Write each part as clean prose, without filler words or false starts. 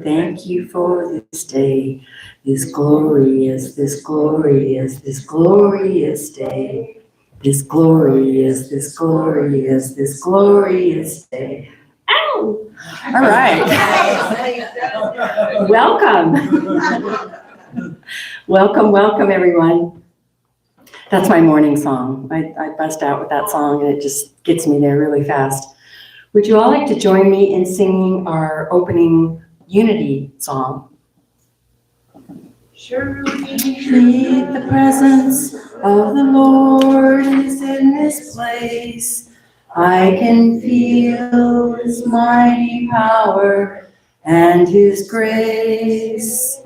Thank you for this day, this glorious, this glorious, this glorious day. This glorious, this glorious, this glorious day. Ow! All right. Welcome. Welcome, everyone. That's my morning song. I bust out with that song, and it just gets me there really fast. Would you all like to join me in singing our opening Unity song? Surely The presence of the Lord is in this place. I can feel His mighty power and His grace.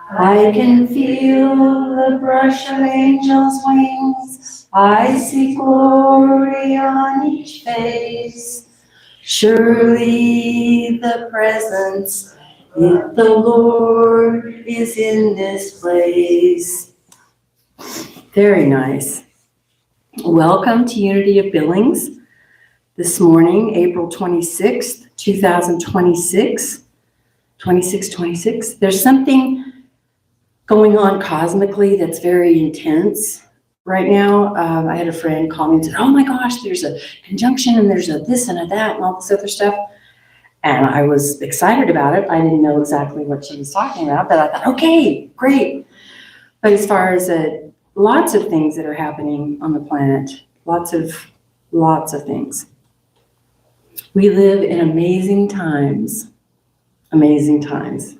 I can feel the brush of angels' wings. I see glory on each face. Surely the presence of the Lord is in this place. Very nice. Welcome to Unity of Billings. This morning, April 26th, 2026. 26. There's something going on cosmically that's very intense right now. I had a friend call me and said, oh my gosh, there's a conjunction and there's a this and a that and all this other stuff. And I was excited about it. I didn't know exactly what she was talking about, but I thought, okay, great. But as far as lots of things that are happening on the planet, lots of things. We live in amazing times. Amazing times.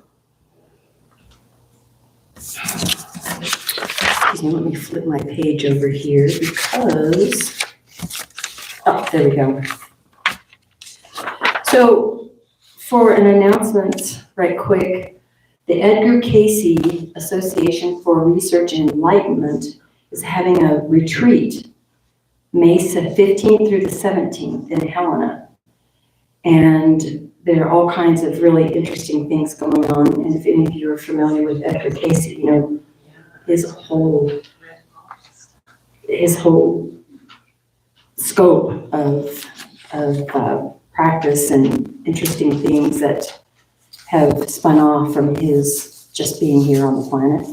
Excuse me, let me flip my page over here because, oh, there we go. So for an announcement right quick, the Edgar Cayce Association for Research and Enlightenment is having a retreat May 15th through the 17th in Helena. And there are all kinds of really interesting things going on. And if any of you are familiar with Edgar Cayce, you know, his whole scope of practice and interesting things that have spun off from his just being here on the planet.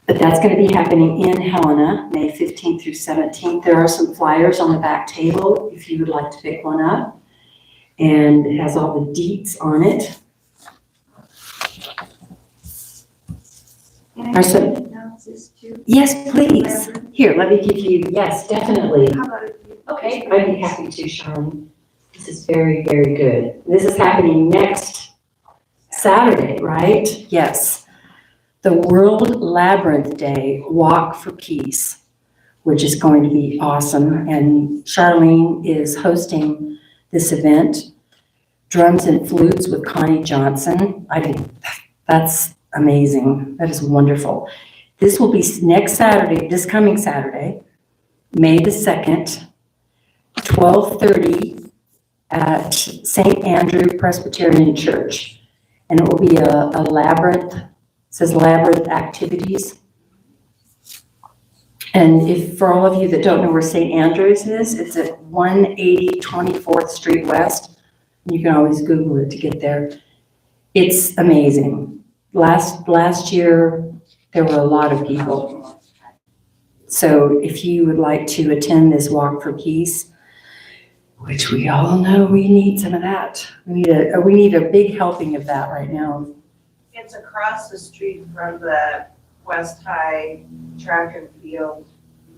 But that's going to be happening in Helena, May 15th through 17th. There are some flyers on the back table if you would like to pick one up. And it has all the deets on it. Can I announce this too? Yes, please. Here, let me give you, yes, definitely. How about you? Okay, I'd be happy to, Charlene. This is very, very good. This is happening next Saturday, right? Yes. The World Labyrinth Day Walk for Peace, which is going to be awesome. And Charlene is hosting this event. Drums and flutes with Connie Johnson. That's amazing. That is wonderful. This will be next Saturday, this coming Saturday, May the 2nd, 12:30 at St. Andrew Presbyterian Church. And it will be a labyrinth, it says labyrinth activities. And if for all of you that don't know where St. Andrews is, it's at 180 24th Street West. You can always Google it to get there. It's amazing. Last year, there were a lot of people. So if you would like to attend this Walk for Peace, which we all know we need some of that. We need a big helping of that right now. It's across the street from the West High track and field.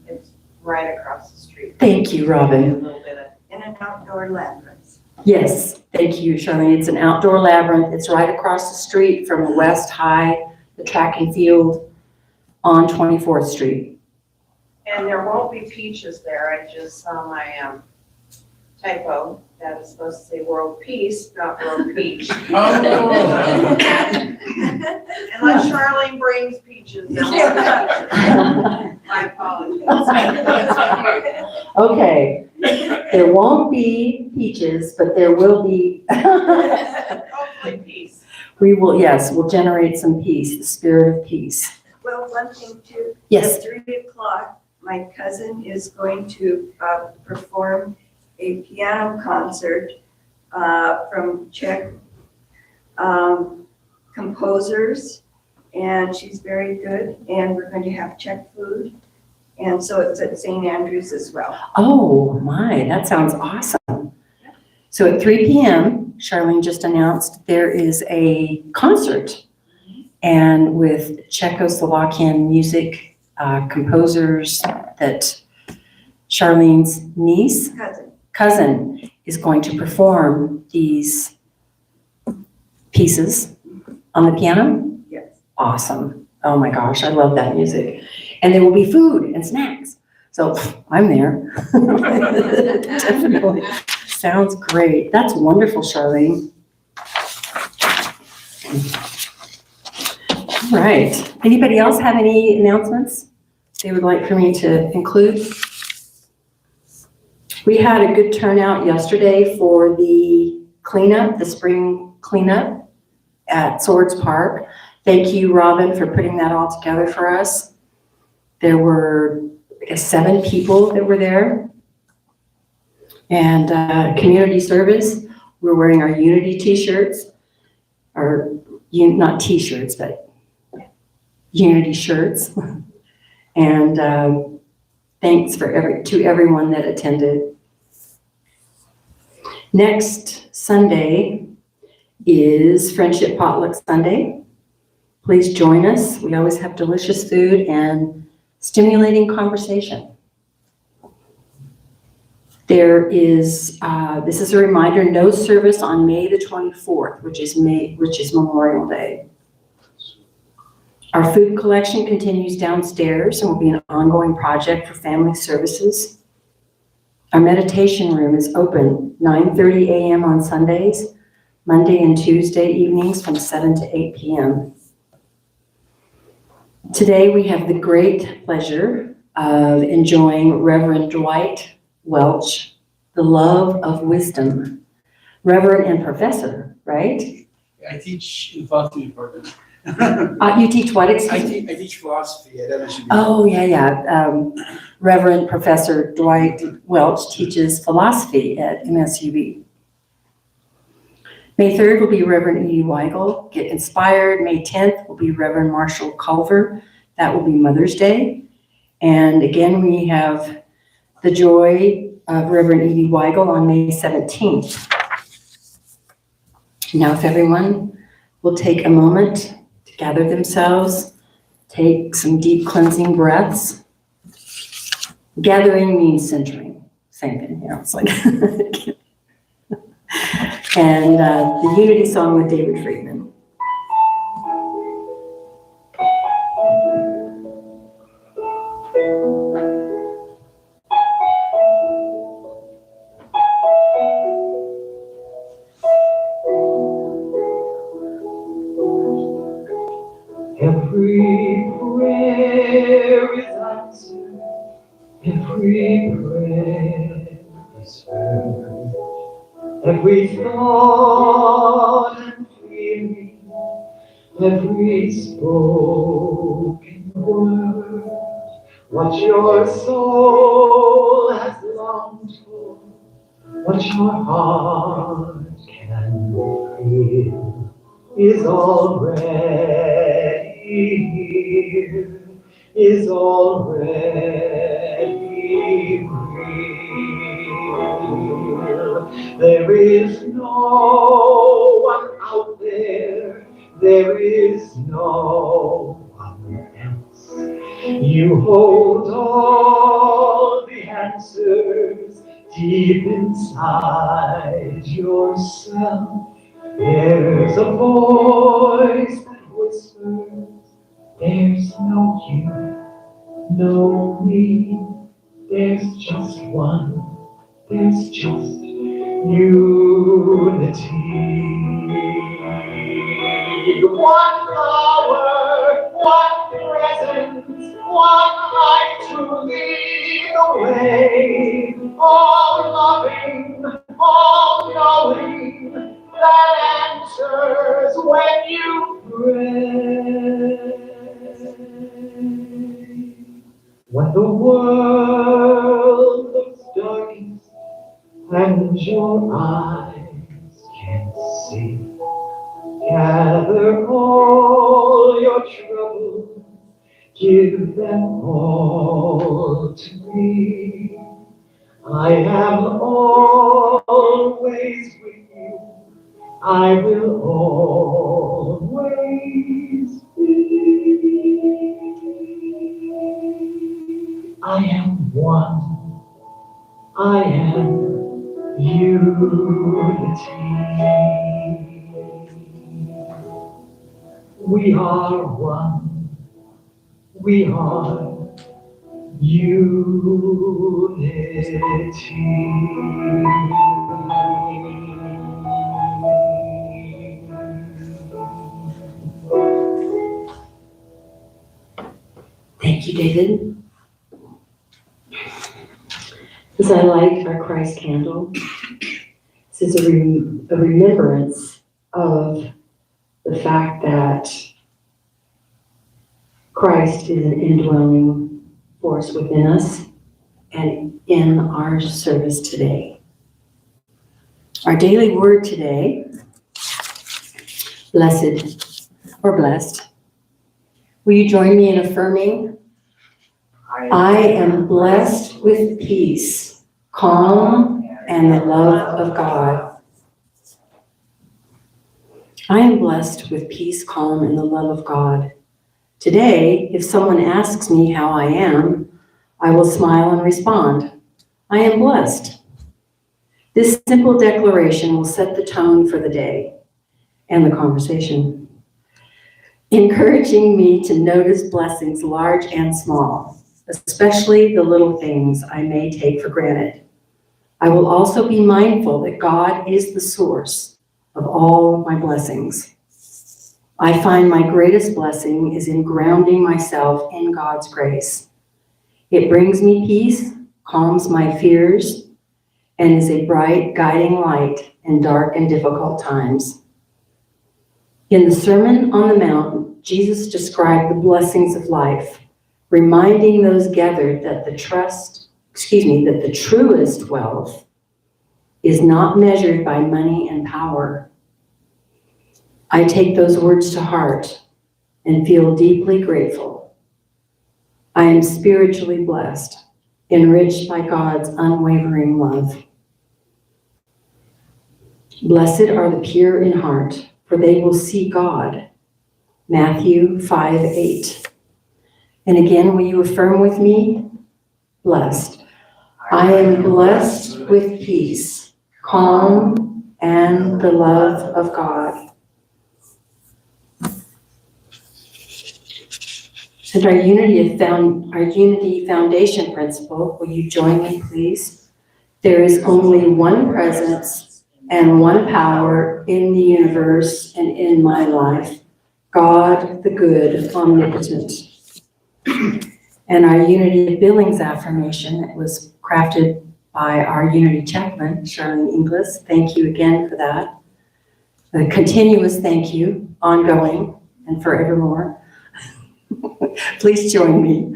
It's right across the street. Thank you, Robin. A little bit of in an outdoor labyrinth. Yes, thank you, Charlene. It's an outdoor labyrinth. It's right across the street from the West High, the track and field on 24th Street. And there won't be peaches there. I just saw my typo. That is supposed to say world peace, not world peach. Unless Charlene brings peaches. My apologies. Okay, there won't be peaches, but there will be. Hopefully peace. We'll generate some peace, the spirit of peace. Well, one thing too. Yes. At 3:00, my cousin is going to perform a piano concert from Czech composers, and she's very good, and we're going to have Czech food. And so it's at St. Andrews as well. Oh my, that sounds awesome. So at 3 p.m., Charlene just announced there is a concert, and with Czechoslovakian music composers that Charlene's niece, cousin is going to perform these pieces on the piano? Yes. Awesome. Oh my gosh, I love that music. And there will be food and snacks. So I'm there. Definitely. Sounds great. That's wonderful, Charlene. All right. Anybody else have any announcements they would like for me to include? We had a good turnout yesterday for the cleanup, the spring cleanup at Swords Park. Thank you, Robin, for putting that all together for us. There were, I guess, 7 people that were there. And community service, we're wearing our Unity t-shirts, or not t-shirts, but Unity shirts. And thanks to everyone that attended. Next Sunday is Friendship Potluck Sunday. Please join us. We always have delicious food and stimulating conversation. There is, this is a reminder, no service on May the 24th, which is Memorial Day. Our food collection continues downstairs and will be an ongoing project for family services. Our meditation room is open 9:30 a.m. on Sundays, Monday and Tuesday evenings from 7 to 8 p.m. Today we have the great pleasure of enjoying Rev Dwight Welch, the love of wisdom. Reverend and professor, right? I teach in philosophy department. You teach what, excuse me? I teach philosophy at MSU. Oh, yeah. Reverend Professor Dwight Welch teaches philosophy at MSUB. May 3rd will be Reverend E. Weigel, Get Inspired. May 10th will be Reverend Marshall Culver. That will be Mother's Day. And again, we have the joy of Reverend E. Weigel on May 17th. Now, if everyone will take a moment to gather themselves, take some deep cleansing breaths. Gathering means centering. Same thing, it's like. And the Unity song with David Friedman. Every prayer is answered, every prayer is heard, every thought and feeling, every spoken word, what your soul has longed for, what your heart can feel, is already here, is already real. There is no one out there, there is no one else. You hold all the answers deep inside yourself. There's a voice that whispers, there's no you, no me, there's just one, there's just unity. One power, one presence, one light to lead the way, all loving, all knowing, that answers when you pray. When the world looks darkest and your eyes can't see, Gather all your troubles, give them all to me. I am always with you. I will always be. I am one. I am unity. We are one. We are unity. Thank you, David. As I light our Christ candle, this is a remembrance of the fact that Christ is an indwelling force within us and in our service today. Our daily word today, blessed or blessed. Will you join me in affirming? I am blessed with peace, calm, and the love of God. I am blessed with peace, calm, and the love of God. Today, if someone asks me how I am, I will smile and respond, I am blessed. This simple declaration will set the tone for the day and the conversation, encouraging me to notice blessings large and small, especially the little things I may take for granted. I will also be mindful that God is the source of all my blessings. I find my greatest blessing is in grounding myself in God's grace. It brings me peace, calms my fears, and is a bright guiding light in dark and difficult times. In the Sermon on the Mount, Jesus described the blessings of life, reminding those gathered that the truest wealth is not measured by money and power. I take those words to heart and feel deeply grateful. I am spiritually blessed, enriched by God's unwavering love. Blessed are the pure in heart, for they will see God. Matthew 5:8. And again, will you affirm with me? Blessed. I am blessed with peace, calm, and the love of God. And our Unity Foundation principle, will you join me, please? There is only one presence and one power in the universe and in my life, God, the good, omnipotent. And our Unity of Billings affirmation that was crafted by our Unity chaplain, Charlene Inglis. Thank you again for that. A continuous thank you, ongoing and forevermore. Please join me.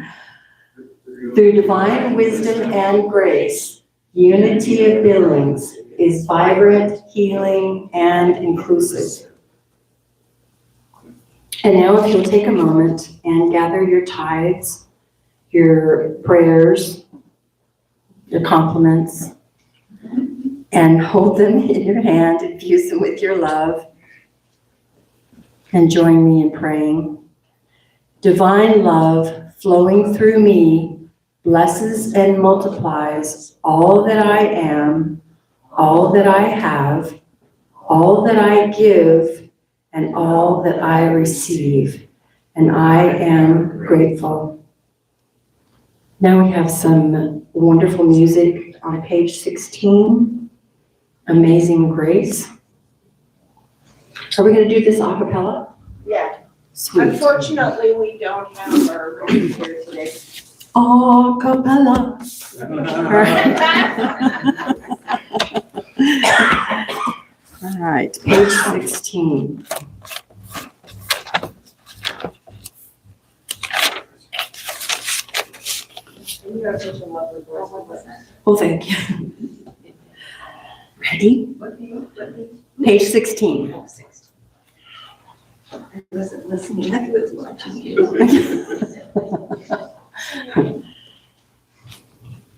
Through divine wisdom and grace, Unity of Billings is vibrant, healing, and inclusive. And now if you'll take a moment and gather your tithes, your prayers, your compliments, and hold them in your hand, infuse them with your love, and join me in praying. Divine love flowing through me blesses and multiplies all that I am, all that I have, all that I give, and all that I receive. And I am grateful. Now we have some wonderful music on page 16, Amazing Grace. Are we going to do this a cappella? Yeah. Sweet. Unfortunately, we don't have our room here today. A cappella. All right, page 16. You have such a lovely voice. Well, thank you. Ready? Page 16. I wasn't listening, I was watching you.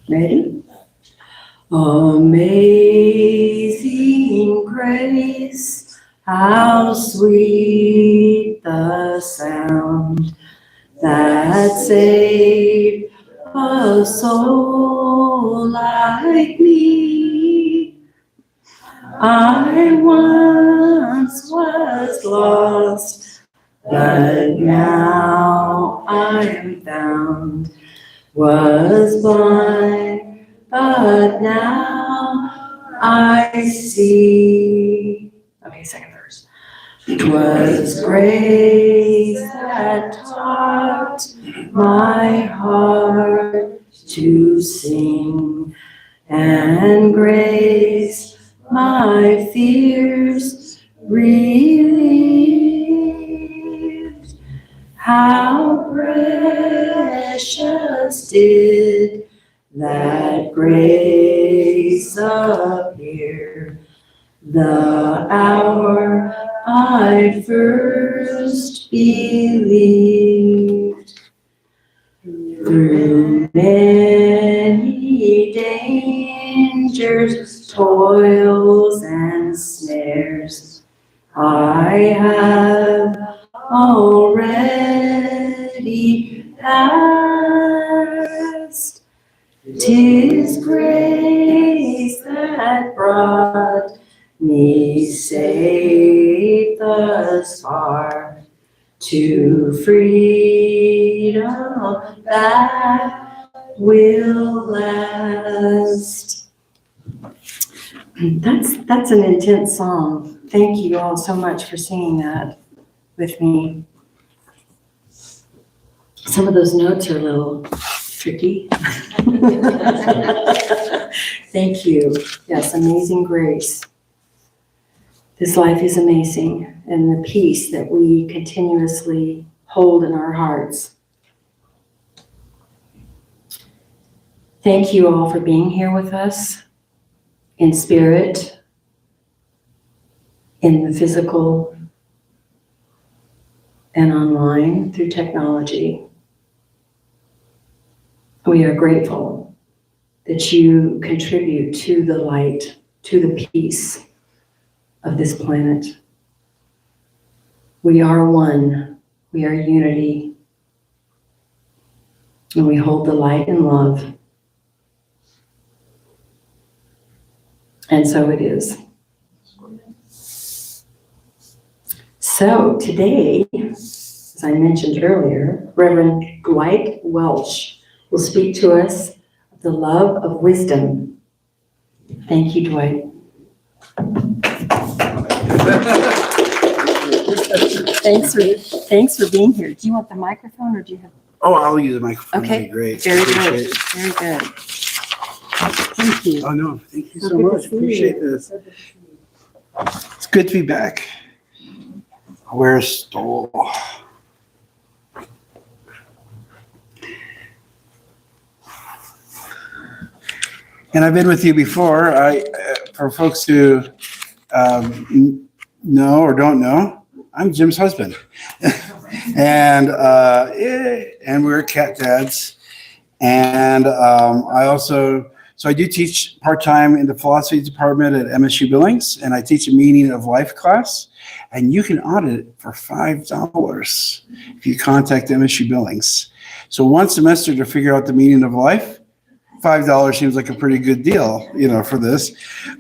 Ready? Amazing grace, how sweet the sound that saved a soul like me. I once was lost, but now I am found. Was blind, but now I see. Okay, second verse. 'Twas grace that taught my heart to sing, and grace my fears relieved. How precious did that grace appear the hour I first believed. Through many dangers, toils, and snares, I have already passed. 'Tis grace that brought me safe thus far, to freedom that will last. That's an intense song. Thank you all so much for singing that with me. Some of those notes are a little tricky. Thank you. Yes, amazing grace. This life is amazing, and the peace that we continuously hold in our hearts. Thank you all for being here with us in spirit, in the physical, and online through technology. We are grateful that you contribute to the light, to the peace of this planet. We are one, we are unity, and we hold the light in love. And so it is. So today, as I mentioned earlier, Rev Dwight Welch will speak to us of the love of wisdom. Thank you, Dwight. Thanks for being here. Do you want the microphone or do you have? Oh, I'll use the microphone. Okay, That'd be great. Very Appreciate good, it. very good. Thank you. Oh, no, thank you So so good to much. see Appreciate you. this. It's good to be back. I'll wear a stole. And I've been with you before. For folks who know or don't know, I'm Jim's husband. and we're cat dads. And I do teach part-time in the philosophy department at MSU Billings, and I teach a meaning of life class. And you can audit it for $5 if you contact MSU Billings. So one semester to figure out the meaning of life, $5 seems like a pretty good deal, for this.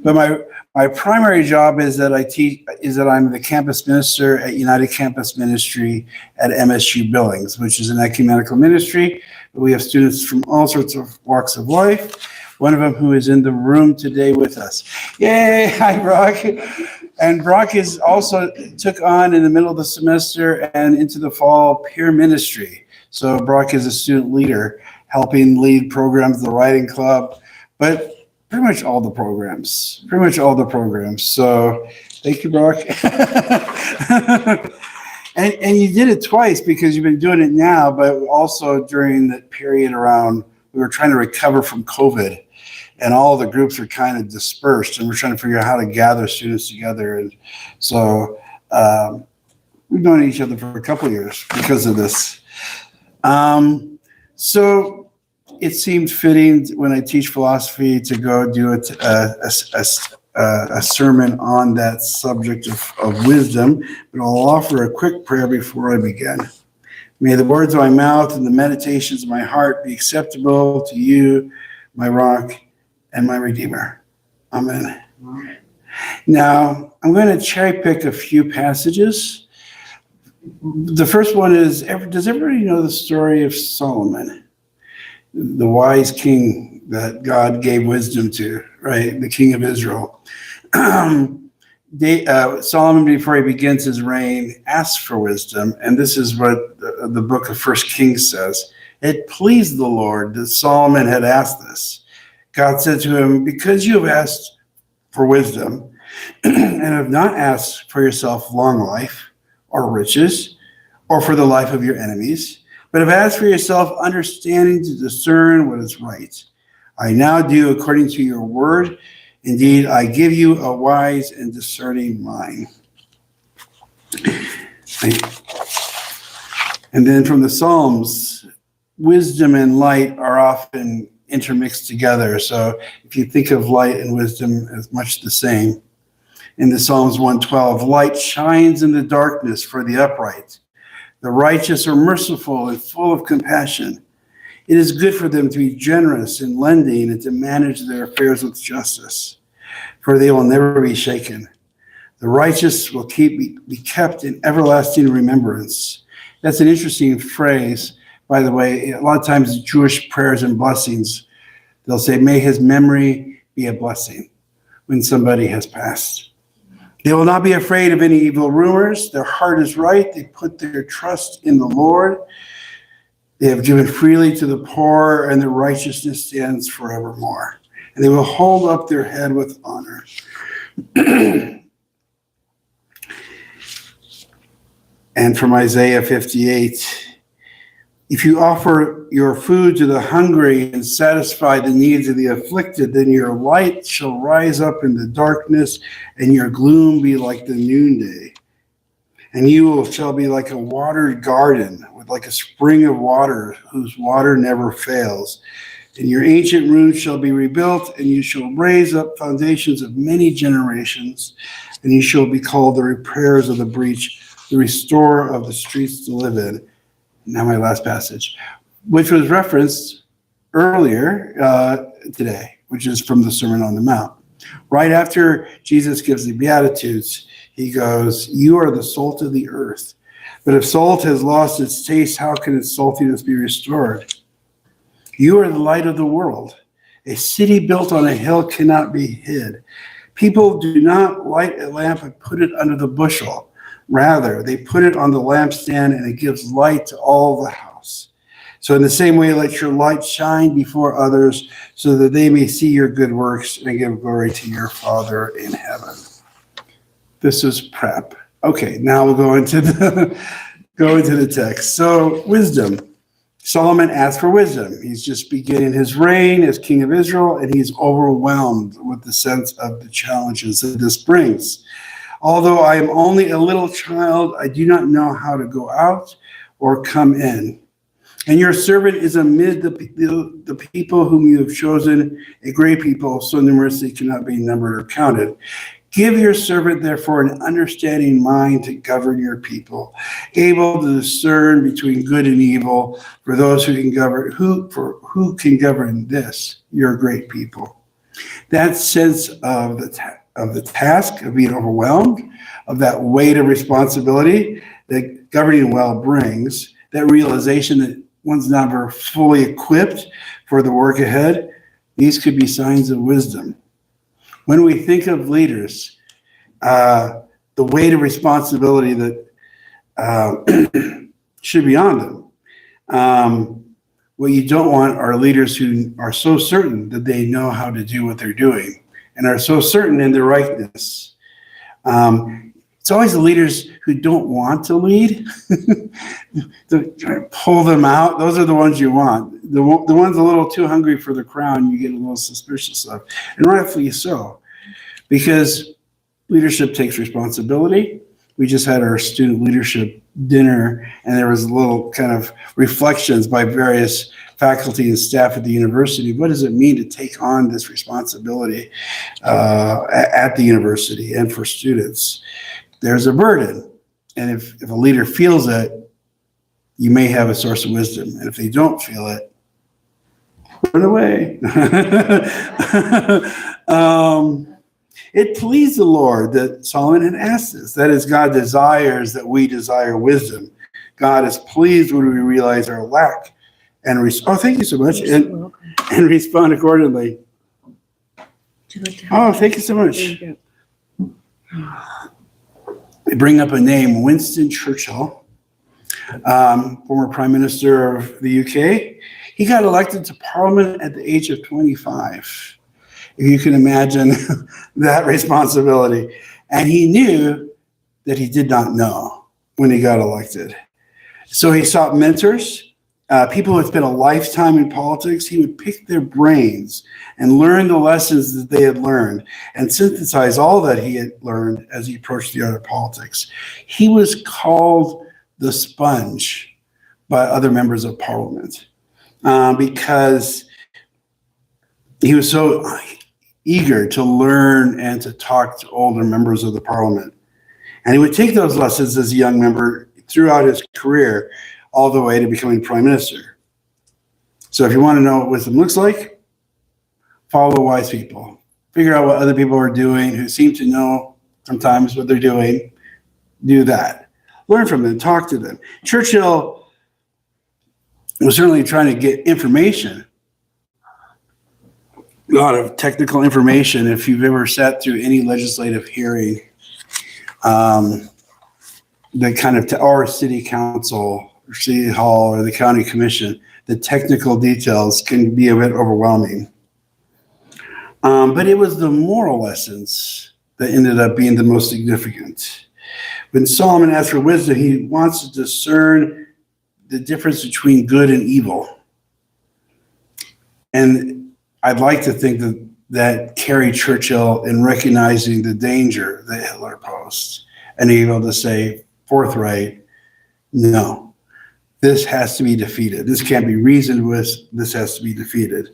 But my primary job is that I'm the campus minister at United Campus Ministry at MSU Billings, which is an ecumenical ministry. We have students from all sorts of walks of life. One of them who is in the room today with us. Yay! Hi, Brock. And Brock is also took on in the middle of the semester and into the fall peer ministry. So Brock is a student leader, helping lead programs, the writing club, but pretty much all the programs. So thank you, Brock. And you did it twice because you've been doing it now, but also during that period around, we were trying to recover from COVID and all the groups are kind of dispersed and we're trying to figure out how to gather students together. And so We've known each other for a couple of years because of this. So it seemed fitting when I teach philosophy to go do a sermon on that subject of wisdom, but I'll offer a quick prayer before I begin. May the words of my mouth and the meditations of my heart be acceptable to you, my rock and my redeemer. Amen. Now, I'm going to cherry pick a few passages. The first one is, does everybody know the story of Solomon, the wise king that God gave wisdom to, right? The king of Israel. Solomon, before he begins his reign, asks for wisdom, and this is what the book of First Kings says. It pleased the Lord that Solomon had asked this. God said to him, because you have asked for wisdom and have not asked for yourself long life or riches or for the life of your enemies, but have asked for yourself understanding to discern what is right. I now do according to your word. Indeed, I give you a wise and discerning mind. And then from the Psalms, wisdom and light are often intermixed together. So if you think of light and wisdom as much the same, in the Psalms 112, light shines in the darkness for the upright. The righteous are merciful and full of compassion. It is good for them to be generous in lending and to manage their affairs with justice, for they will never be shaken. The righteous will be kept in everlasting remembrance. That's an interesting phrase, by the way. A lot of times Jewish prayers and blessings, they'll say, may his memory be a blessing when somebody has passed. They will not be afraid of any evil rumors. Their heart is right. They put their trust in the Lord. They have given freely to the poor, and their righteousness stands forevermore. And they will hold up their head with honor. And from Isaiah 58, if you offer your food to the hungry and satisfy the needs of the afflicted, then your light shall rise up in the darkness, and your gloom be like the noonday. And you shall be like a watered garden, with like a spring of water, whose water never fails. And your ancient ruins shall be rebuilt, and you shall raise up foundations of many generations, and you shall be called the repairers of the breach, the restorer of the streets to live in. Now my last passage, which was referenced earlier today, which is from the Sermon on the Mount. Right after Jesus gives the Beatitudes, he goes, you are the salt of the earth. But if salt has lost its taste, how can its saltiness be restored? You are the light of the world. A city built on a hill cannot be hid. People do not light a lamp and put it under the bushel. Rather, they put it on the lampstand, and it gives light to all the house. So in the same way, let your light shine before others, so that they may see your good works and give glory to your Father in heaven. This is prep. Okay, now we'll go into the text. So wisdom. Solomon asked for wisdom. He's just beginning his reign as king of Israel, and he's overwhelmed with the sense of the challenges that this brings. Although I am only a little child, I do not know how to go out or come in. And your servant is amid the people whom you have chosen, a great people, so numerous they cannot be numbered or counted. Give your servant, therefore, an understanding mind to govern your people, able to discern between good and evil, for those who can govern, who can govern this, your great people. That sense of the task of being overwhelmed, of that weight of responsibility that governing well brings, that realization that one's never fully equipped for the work ahead, these could be signs of wisdom. When we think of leaders, the weight of responsibility that should be on them. What you don't want are leaders who are so certain that they know how to do what they're doing and are so certain in their rightness. It's always the leaders who don't want to lead, to try to pull them out. Those are the ones you want. The ones a little too hungry for the crown, you get a little suspicious of, and rightfully so, because leadership takes responsibility. We just had our student leadership dinner, and there was a little kind of reflections by various faculty and staff at the university. What does it mean to take on this responsibility at the university and for students? There's a burden, and if a leader feels it, you may have a source of wisdom, and if they don't feel it, run away. It pleased the Lord that Solomon had asked this. That is, God desires that we desire wisdom. God is pleased when we realize our lack and thank you so much, and respond accordingly. Oh, thank you so much. They bring up a name, Winston Churchill, former Prime Minister of the UK. He got elected to Parliament at the age of 25. If you can imagine that responsibility. And he knew that he did not know when he got elected. So he sought mentors, people who had spent a lifetime in politics. He would pick their brains and learn the lessons that they had learned and synthesize all that he had learned as he approached the art of politics. He was called the sponge by other members of Parliament because he was so eager to learn and to talk to older members of the Parliament. And he would take those lessons as a young member throughout his career, all the way to becoming Prime Minister. So if you want to know what wisdom looks like, follow wise people. Figure out what other people are doing who seem to know sometimes what they're doing. Do that. Learn from them. Talk to them. Churchill was certainly trying to get information, a lot of technical information. If you've ever sat through any legislative hearing, the kind of, or city council, or city hall, or the county commission, the technical details can be a bit overwhelming. But it was the moral lessons that ended up being the most significant. When Solomon asks for wisdom, he wants to discern the difference between good and evil. And I'd like to think that carried Churchill in recognizing the danger that Hitler posed and able to say forthright, no, this has to be defeated. This can't be reasoned with. This has to be defeated.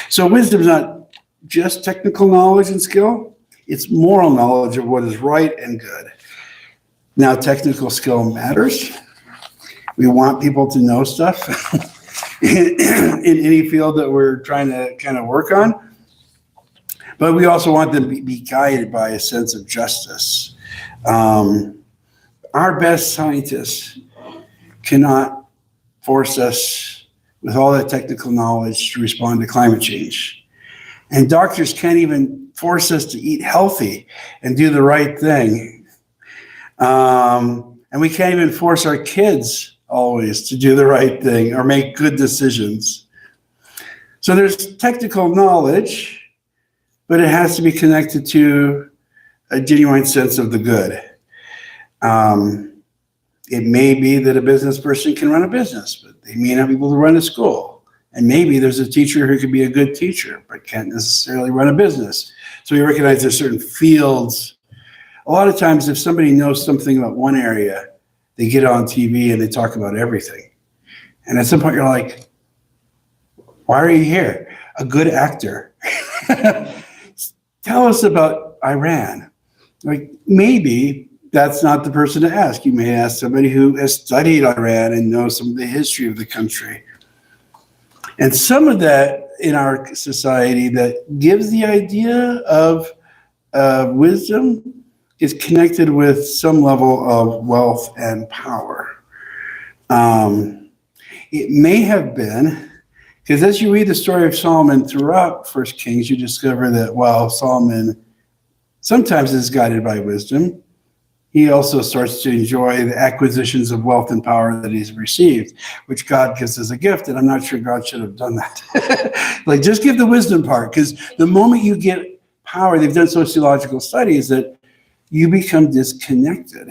So wisdom is not just technical knowledge and skill. It's moral knowledge of what is right and good. Now, technical skill matters. We want people to know stuff in any field that we're trying to kind of work on. But we also want them to be guided by a sense of justice. Our best scientists cannot force us with all that technical knowledge to respond to climate change. And doctors can't even force us to eat healthy and do the right thing. And we can't even force our kids always to do the right thing or make good decisions. So there's technical knowledge, but it has to be connected to a genuine sense of the good. It may be that a business person can run a business, but they may not be able to run a school. And maybe there's a teacher who could be a good teacher, but can't necessarily run a business. So we recognize there's certain fields. A lot of times if somebody knows something about one area, they get on TV and they talk about everything. And at some point you're like, why are you here? A good actor. Tell us about Iran. Like, maybe that's not the person to ask. You may ask somebody who has studied Iran and knows some of the history of the country. And some of that in our society that gives the idea of wisdom is connected with some level of wealth and power. It may have been, because as you read the story of Solomon throughout 1 Kings, you discover that while Solomon sometimes is guided by wisdom, he also starts to enjoy the acquisitions of wealth and power that he's received, which God gives as a gift. And I'm not sure God should have done that. Like, just give the wisdom part, because the moment you get power, they've done sociological studies that you become disconnected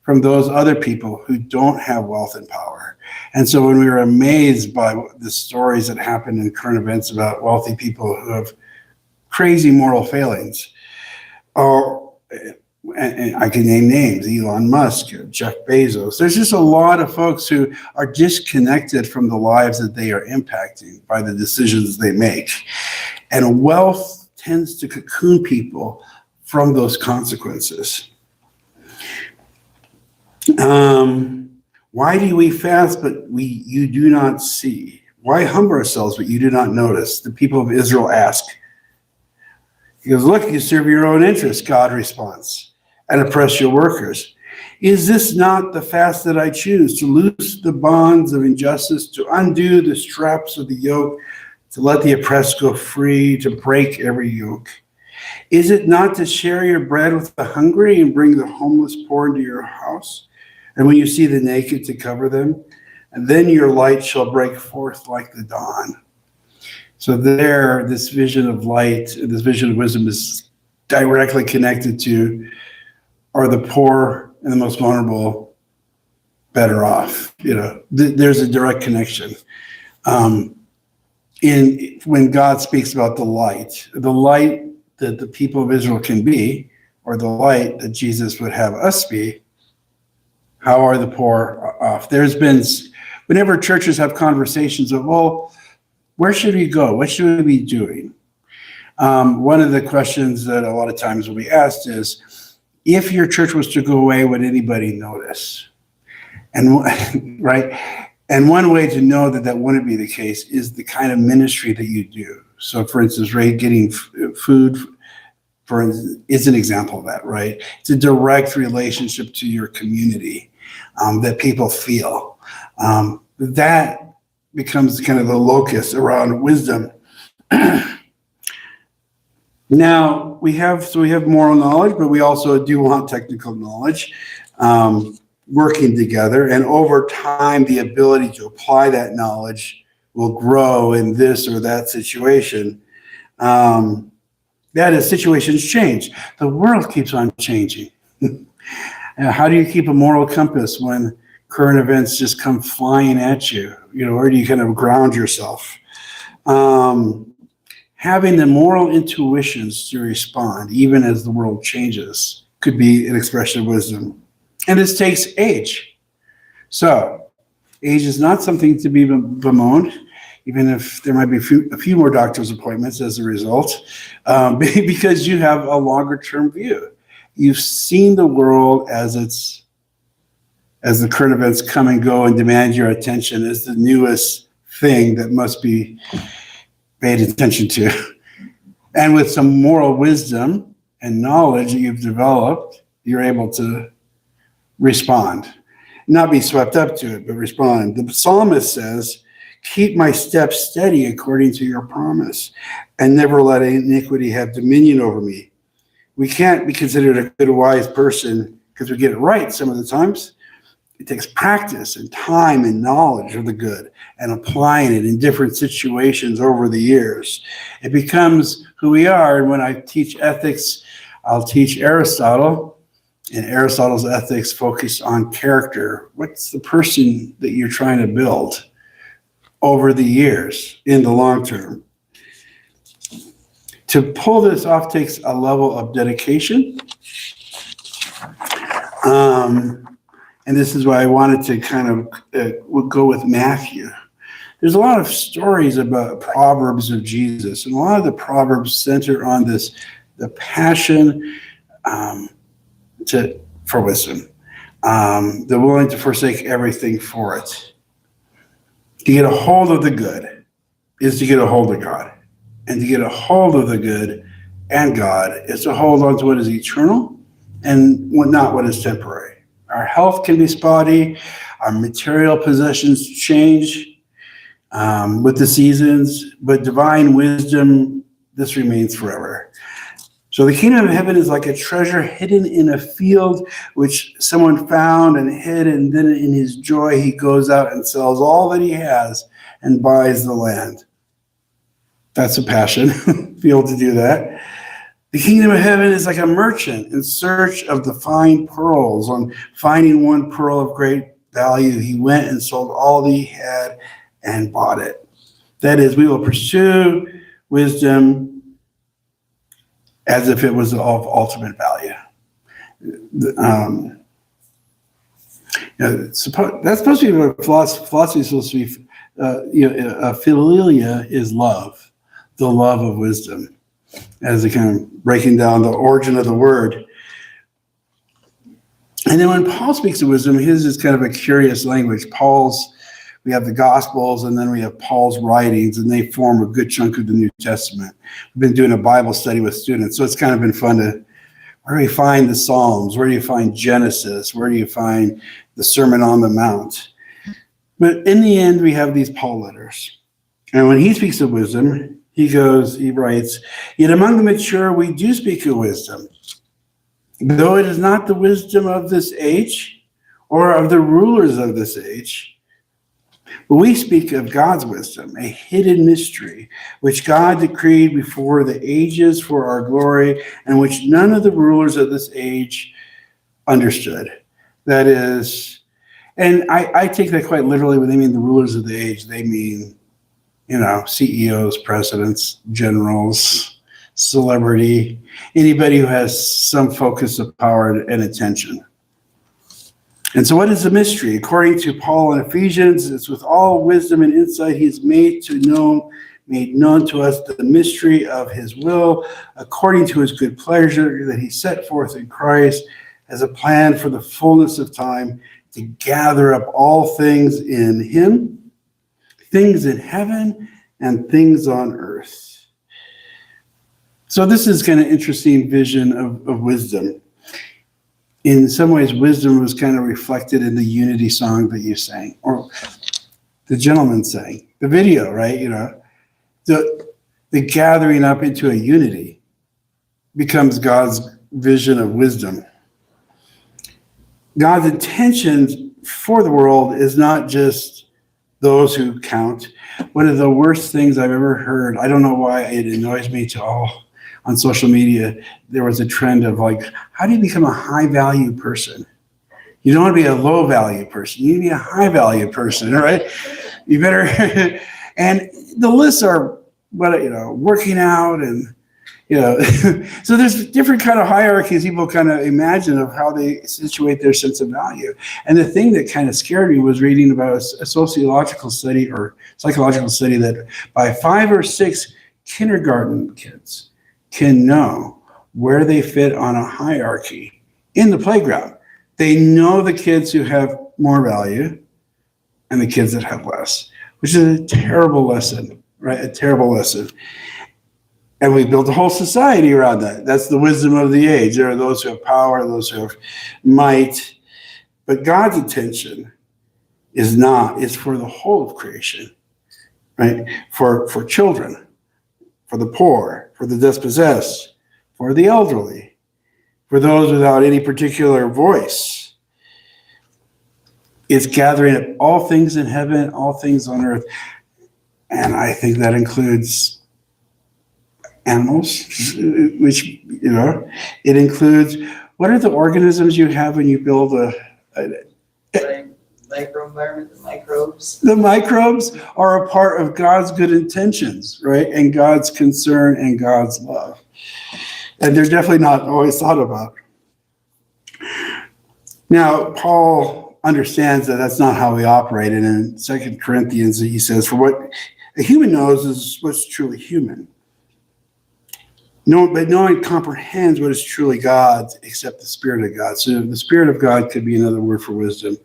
from those other people who don't have wealth and power. And so when we were amazed by the stories that happen in current events about wealthy people who have crazy moral failings, or and I can name names, Elon Musk, Jeff Bezos. There's just a lot of folks who are disconnected from the lives that they are impacting by the decisions they make. And wealth tends to cocoon people from those consequences. Why do we fast, but you do not see? Why humble ourselves, but you do not notice? The people of Israel ask. He goes, look, you serve your own interests, God responds, and oppress your workers. Is this not the fast that I choose, to loose the bonds of injustice, to undo the straps of the yoke, to let the oppressed go free, to break every yoke? Is it not to share your bread with the hungry and bring the homeless poor into your house? And when you see the naked, to cover them? And then your light shall break forth like the dawn. So there, this vision of light, this vision of wisdom is directly connected to, are the poor and the most vulnerable better off? There's a direct connection. When God speaks about the light that the people of Israel can be, or the light that Jesus would have us be, how are the poor off? There's been, whenever churches have conversations of, well, where should we go? What should we be doing? One of the questions that a lot of times will be asked is, if your church was to go away, would anybody notice? And right? And one way to know that that wouldn't be the case is the kind of ministry that you do. So for instance, right, getting food is an example of that, right? It's a direct relationship to your community that people feel. That becomes kind of the locus around wisdom. Now we have moral knowledge, but we also do want technical knowledge, working together, and over time the ability to apply that knowledge will grow in this or that situation. That is, situations change. The world keeps on changing. How do you keep a moral compass when current events just come flying at you? Where do you kind of ground yourself? Having the moral intuitions to respond, even as the world changes, could be an expression of wisdom. And this takes age. So, age is not something to be bemoaned, even if there might be a few more doctor's appointments as a result, because you have a longer term view. You've seen the world as the current events come and go and demand your attention as the newest thing that must be paid attention to. And with some moral wisdom and knowledge that you've developed, you're able to respond. Not be swept up to it, but respond. The psalmist says, keep my steps steady according to your promise, and never let iniquity have dominion over me. We can't be considered a good, wise person because we get it right some of the times. It takes practice and time and knowledge of the good and applying it in different situations over the years. It becomes who we are. And when I teach ethics, I'll teach Aristotle, and Aristotle's ethics focus on character. What's the person that you're trying to build over the years in the long term? To pull this off takes a level of dedication. And this is why I wanted to kind of go with Matthew. There's a lot of stories about Proverbs of Jesus, and a lot of the Proverbs center on the passion for wisdom, the willing to forsake everything for it. To get a hold of the good is to get a hold of God. And to get a hold of the good and God is to hold on to what is eternal and not what is temporary. Our health can be spotty. Our material possessions change with the seasons, but divine wisdom, this remains forever. So the kingdom of heaven is like a treasure hidden in a field which someone found and hid, and then in his joy he goes out and sells all that he has and buys the land. That's a passion, be able to do that. The kingdom of heaven is like a merchant in search of the fine pearls. On finding one pearl of great value, he went and sold all that he had and bought it. That is, we will pursue wisdom as if it was of ultimate value. That's supposed to be what philosophy is supposed to be. Philia is love, the love of wisdom, as a kind of breaking down the origin of the word. And then when Paul speaks of wisdom, his is kind of a curious language. We have the Gospels, and then we have Paul's writings, and they form a good chunk of the New Testament. We've been doing a Bible study with students, so it's kind of been fun to, where do you find the Psalms? Where do you find Genesis? Where do you find the Sermon on the Mount? But in the end, we have these Paul letters. And when he speaks of wisdom, he writes, "Yet among the mature we do speak of wisdom, though it is not the wisdom of this age or of the rulers of this age. But we speak of God's wisdom, a hidden mystery, which God decreed before the ages for our glory, and which none of the rulers of this age understood." That is, and I take that quite literally when they mean the rulers of the age. They mean, CEOs, presidents, generals, celebrity, anybody who has some focus of power and attention. And so what is the mystery? According to Paul in Ephesians, it's with all wisdom and insight he's made known to us the mystery of his will, according to his good pleasure that he set forth in Christ as a plan for the fullness of time, to gather up all things in him, things in heaven and things on earth. So this is kind of interesting vision of wisdom. In some ways, wisdom was kind of reflected in the unity song that you sang, or the gentleman sang, the video, right? The gathering up into a unity becomes God's vision of wisdom. God's intentions for the world is not just those who count. One of the worst things I've ever heard, I don't know why it annoys me to all, on social media, there was a trend of like, how do you become a high value person? You don't want to be a low value person. You need to be a high value person, right? You better, and the lists are, working out and, so there's different kind of hierarchies people kind of imagine of how they situate their sense of value. And the thing that kind of scared me was reading about a sociological study or psychological study that by 5 or 6 kindergarten kids can know where they fit on a hierarchy in the playground. They know the kids who have more value and the kids that have less, which is a terrible lesson, right? A terrible lesson. And we built a whole society around that. That's the wisdom of the age. There are those who have power, those who have might. But God's intention is for the whole of creation, right? For children, for the poor, for the dispossessed, for the elderly, for those without any particular voice. It's gathering up all things in heaven, all things on earth. And I think that includes animals, which, it includes, what are the organisms you have when you build Microenvironment, the microbes. The microbes are a part of God's good intentions, right? And God's concern and God's love. And they're definitely not always thought about. Now, Paul understands that that's not how we operate. And in 2 Corinthians, he says, for what a human knows is what's truly human. But no one comprehends what is truly God's except the Spirit of God. So the Spirit of God could be another word for wisdom.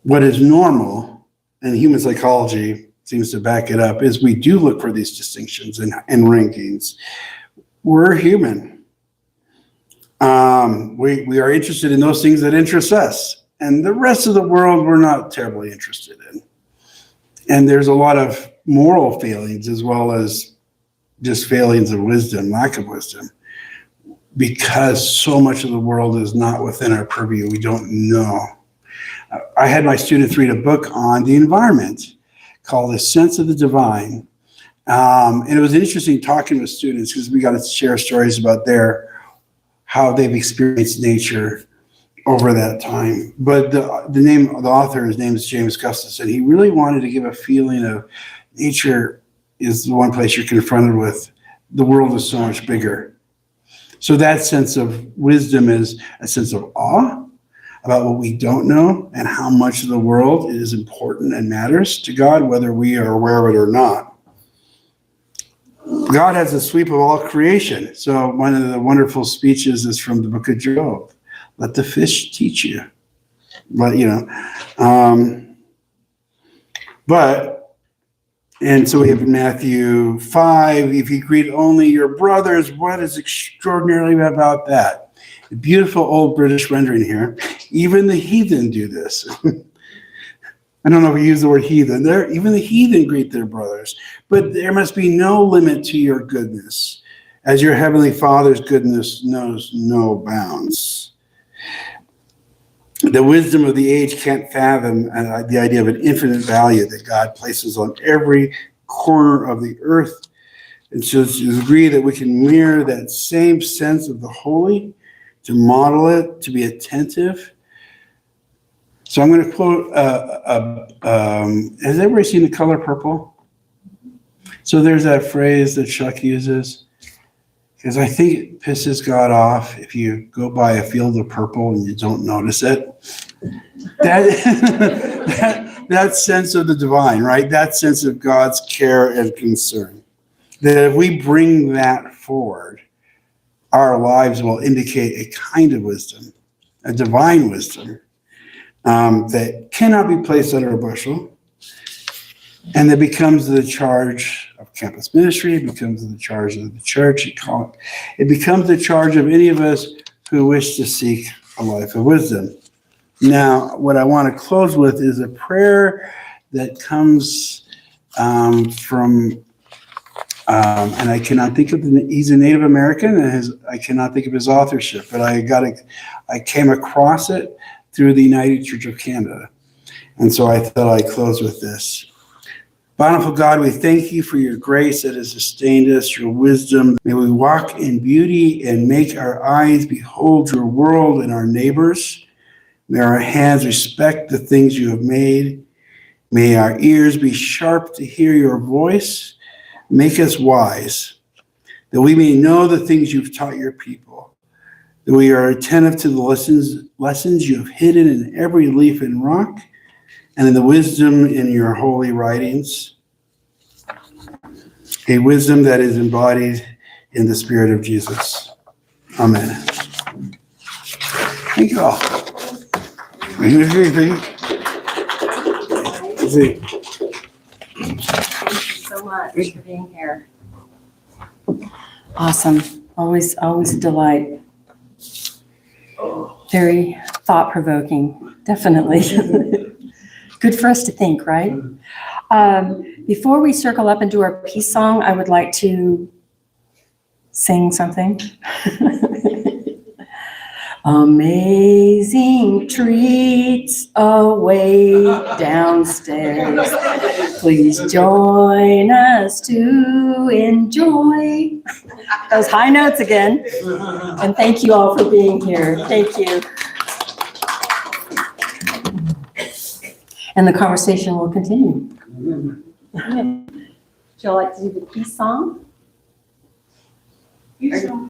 What is normal, and human psychology seems to back it up, is we do look for these distinctions and rankings. We're human. We are interested in those things that interest us. And the rest of the world, we're not terribly interested in. And there's a lot of moral failings as well as just failings of wisdom, lack of wisdom, because so much of the world is not within our purview. We don't know. I had my students read a book on the environment called The Sense of the Divine. And it was interesting talking with students because we got to share stories about how they've experienced nature over that time. But the author, his name is James Gustus, and he really wanted to give a feeling of nature is the one place you're confronted with. The world is so much bigger. So that sense of wisdom is a sense of awe about what we don't know and how much of the world is important and matters to God, whether we are aware of it or not. God has a sweep of all creation. So one of the wonderful speeches is from the book of Job. Let the fish teach you. But, and so we have in Matthew 5, if you greet only your brothers, what is extraordinary about that? A beautiful old British rendering here. Even the heathen do this. I don't know if we use the word heathen there. Even the heathen greet their brothers. But there must be no limit to your goodness, as your heavenly Father's goodness knows no bounds. The wisdom of the age can't fathom the idea of an infinite value that God places on every corner of the earth. And so to agree that we can mirror that same sense of the holy, to model it, to be attentive. So I'm going to quote, has everybody seen The Color Purple? So there's that phrase that Chuck uses, because I think it pisses God off if you go by a field of purple and you don't notice it. That sense of the divine, right? That sense of God's care and concern. That if we bring that forward, our lives will indicate a kind of wisdom, a divine wisdom, that cannot be placed under a bushel, and that becomes the charge of campus ministry, it becomes the charge of the church, it becomes the charge of any of us who wish to seek a life of wisdom. Now, what I want to close with is a prayer that comes from, and I cannot think of, he's a Native American, and I cannot think of his authorship, but I came across it through the United Church of Canada. And so I thought I'd close with this. Bountiful God, we thank you for your grace that has sustained us, your wisdom. May we walk in beauty and make our eyes behold your world and our neighbors. May our hands respect the things you have made. May our ears be sharp to hear your voice. Make us wise, that we may know the things you've taught your people, that we are attentive to the lessons you have hidden in every leaf and rock, and in the wisdom in your holy writings, a wisdom that is embodied in the Spirit of Jesus. Amen. Thank you all. Thank you so much for being here. Awesome. Always a delight. Very thought-provoking, definitely. Good for us to think, right? Before we circle up and do our peace song, I would like to sing something. Amazing treats await downstairs. Please join us to enjoy those high notes again. And thank you all for being here. Thank you. And the conversation will continue. Would you like to do the peace song?